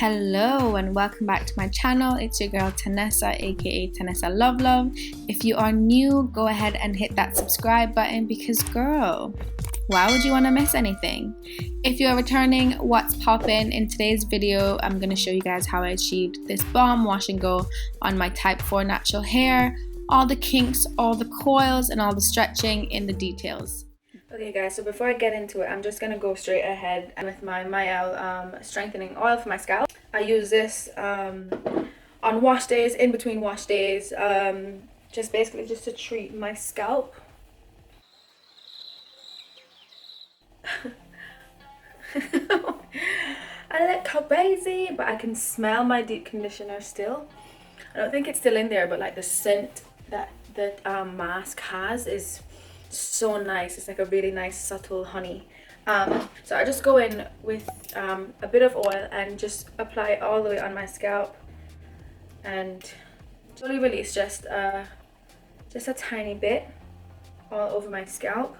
Hello and welcome back to my channel. It's your girl Tanessa, aka Tanessa Love. If you are new, go ahead and hit that subscribe button because girl, why would you want to miss anything? If you're returning, what's poppin'? In today's video, I'm going to show you guys how I achieved this bomb wash and go on my type 4 natural hair, all the kinks, all the coils, and all the stretching in the details. Okay guys, so before I get into it, I'm just going to go straight ahead with my Hellllo strengthening oil for my scalp. I use this on wash days, in between wash days, just basically just to treat my scalp. I look crazy, but I can smell my deep conditioner still. I don't think it's still in there, but like the scent that the mask has is so nice. It's like a really nice subtle honey. So I just go in with a bit of oil and just apply it all the way on my scalp and slowly release just a tiny bit all over my scalp.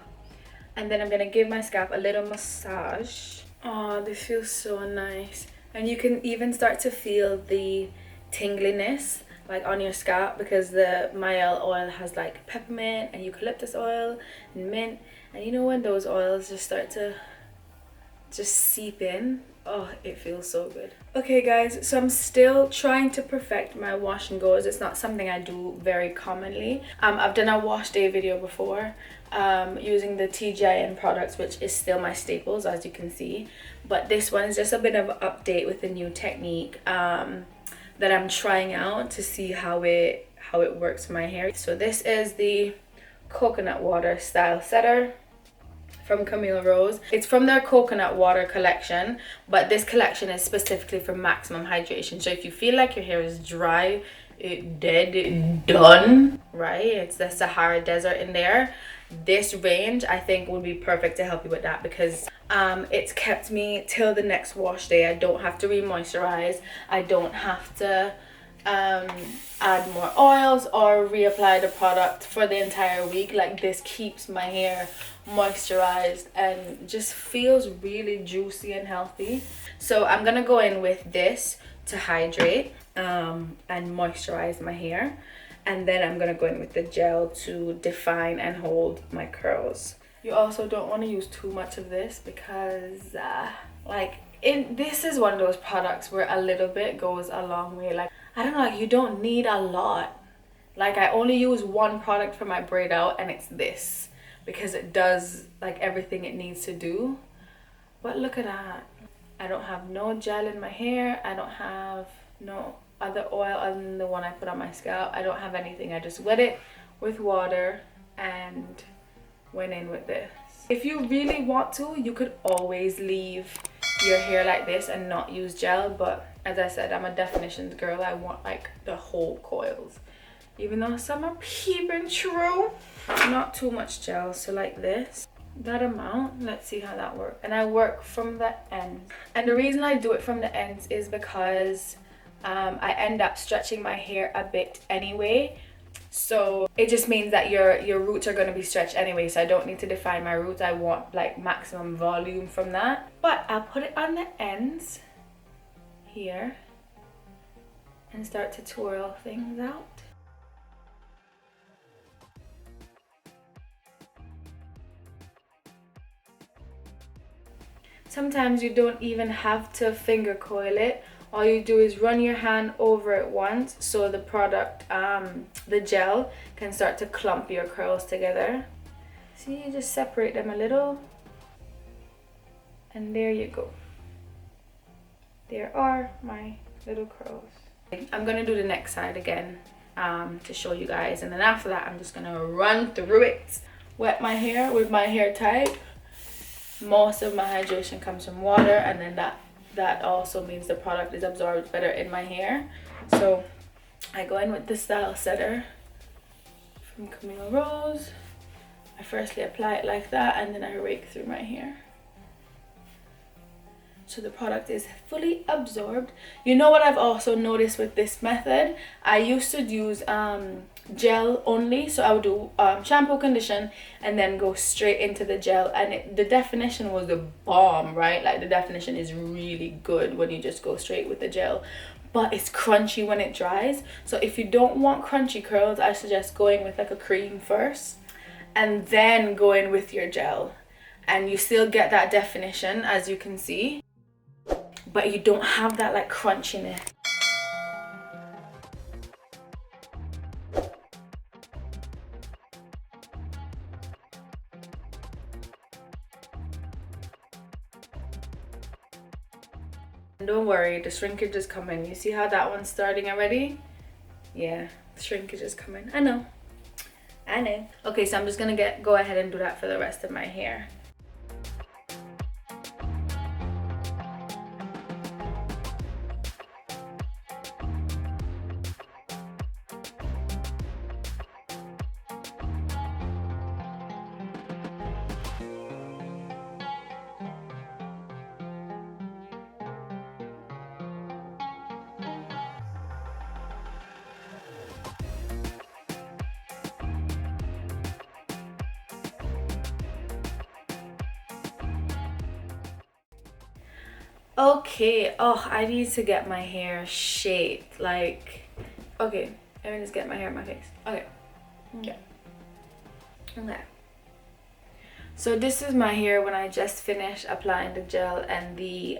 And then I'm gonna give my scalp a little massage. Oh, this feels so nice. And you can even start to feel the tingliness like on your scalp because the Hellllo oil has like peppermint and eucalyptus oil and mint. And you know when those oils just start to just seep in, oh, it feels so good. Okay guys, so I'm still trying to perfect my wash and goes. It's not something I do very commonly. I've done a wash day video before using the TGIN products, which is still my staples as you can see, but this one is just a bit of an update with a new technique that I'm trying out to see how it works for my hair. So this is the coconut water style setter from Camille Rose. It's from their coconut water collection, but this collection is specifically for maximum hydration. So if you feel like your hair is dry, done, right? It's the Sahara Desert in there. This range I think would be perfect to help you with that because it's kept me till the next wash day. I don't have to re-moisturize. I don't have to add more oils or reapply the product for the entire week. Like this keeps my hair moisturized and just feels really juicy and healthy. So I'm gonna go in with this to hydrate and moisturize my hair, and then I'm gonna go in with the gel to define and hold my curls. You also don't want to use too much of this because this is one of those products where a little bit goes a long way. Like I don't know, like you don't need a lot. Like I only use one product for my braid out and it's this because it does like everything it needs to do. But look at that. I don't have no gel in my hair. I don't have no other oil other than the one I put on my scalp. I don't have anything. I just wet it with water and went in with this. If you really want to, you could always leave your hair like this and not use gel, but as I said, I'm a definitions girl. I want like the whole coils, even though some are peeping through. Not too much gel, so like this, that amount. Let's see how that works. And I work from the ends, and the reason I do it from the ends is because I end up stretching my hair a bit anyway, so it just means that your roots are going to be stretched anyway, so I don't need to define my roots. I want like maximum volume from that, but I'll put it on the ends here and start to twirl things out. Sometimes you don't even have to finger coil it. All you do is run your hand over it once so the product, the gel, can start to clump your curls together. See, you just separate them a little. And there you go. There are my little curls. I'm gonna do the next side again to show you guys. And then after that, I'm just gonna run through it. Wet my hair with my hair tie. Most of my hydration comes from water, and then that also means the product is absorbed better in my hair. So I go in with the style setter from Camille Rose. I firstly apply it like that and then I rake through my hair so the product is fully absorbed. You know what I've also noticed with this method? I used to use gel only, so I would do shampoo, condition, and then go straight into the gel, and the definition was the bomb, right? Like the definition is really good when you just go straight with the gel, but it's crunchy when it dries. So if you don't want crunchy curls, I suggest going with like a cream first and then go in with your gel, and you still get that definition, as you can see, but you don't have that like crunchiness. Don't worry, the shrinkage is coming. You see how that one's starting already? Yeah, the shrinkage is coming. I know. Okay, so I'm just gonna go ahead and do that for the rest of my hair. Okay, oh, I need to get my hair shaped. Like, okay, let me just get my hair in my face. Okay. So this is my hair when I just finished applying the gel and the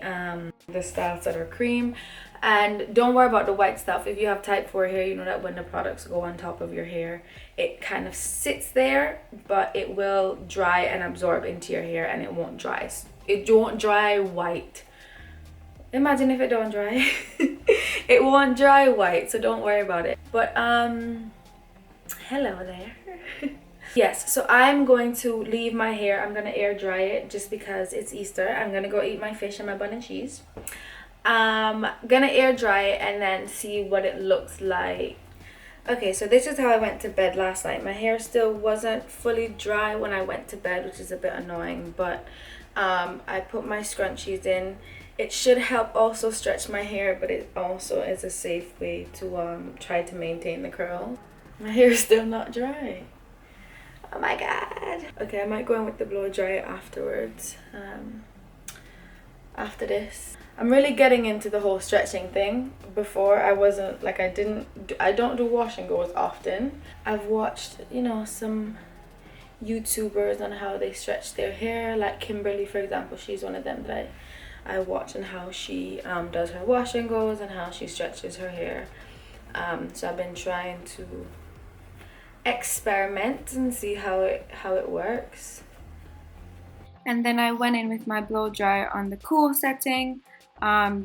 Style Setter cream. And don't worry about the white stuff. If you have type 4 hair, you know that when the products go on top of your hair, it kind of sits there, but it will dry and absorb into your hair, and it won't dry. It won't dry white. Imagine if it don't dry. It won't dry white, so don't worry about it. But hello there. Yes, so I'm going to leave my hair. I'm gonna air dry it just because it's Easter. I'm gonna go eat my fish and my bun and cheese. Gonna air dry it and then see what it looks like. Okay, so this is how I went to bed last night. My hair still wasn't fully dry when I went to bed, which is a bit annoying, but I put my scrunchies in. It should help also stretch my hair, but it also is a safe way to try to maintain the curl. My hair is still not dry. Oh my god. Okay, I might go in with the blow dryer afterwards. After this, I'm really getting into the whole stretching thing. Before I wasn't, like, I don't do wash and goes often. I've watched, you know, some YouTubers on how they stretch their hair, like Kimberly, for example. She's one of them that I watch, and how she does her wash and goes and how she stretches her hair. So I've been trying to experiment and see how it works. And then I went in with my blow dryer on the cool setting,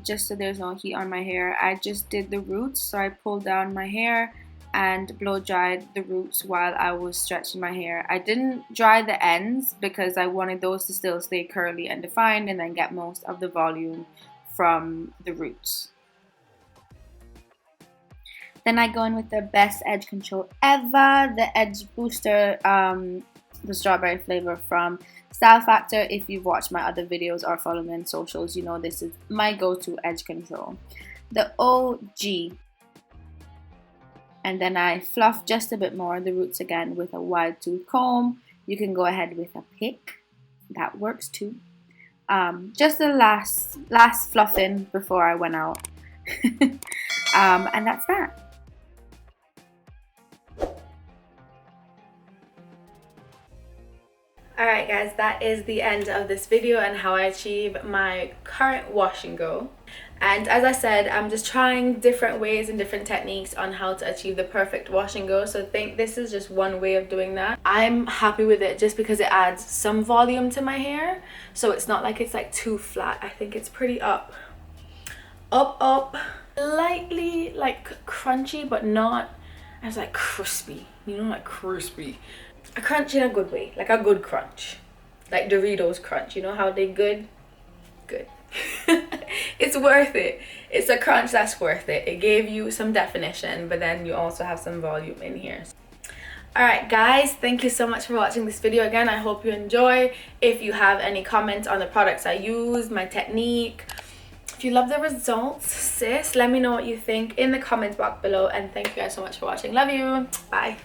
just so there's no heat on my hair. I just did the roots, so I pulled down my hair and blow dried the roots while I was stretching my hair. I didn't dry the ends because I wanted those to still stay curly and defined and then get most of the volume from the roots. Then I go in with the best edge control ever, the Edge Booster, the strawberry flavor from Style Factor. If you've watched my other videos or follow me on socials, you know this is my go-to edge control. The OG. And then I fluff just a bit more the roots again with a wide tooth comb. You can go ahead with a pick. That works too. Just the last fluffing before I went out. And that's that. Alright guys, that is the end of this video and how I achieve my current wash and go. And as I said, I'm just trying different ways and different techniques on how to achieve the perfect wash and go. So I think this is just one way of doing that. I'm happy with it just because it adds some volume to my hair. So it's not like it's like too flat. I think it's pretty up, lightly like crunchy, but not as like crispy, you know, like crispy. A crunch in a good way, like a good crunch, like Doritos crunch, you know how they good. It's worth it. It's a crunch that's worth it. It gave you some definition, but then you also have some volume in here. Alright guys, thank you so much for watching this video again. I hope you enjoy. If you have any comments on the products I use, my technique, If you love the results, sis, let me know what you think in the comments box below, and thank you guys so much for watching. Love you. Bye.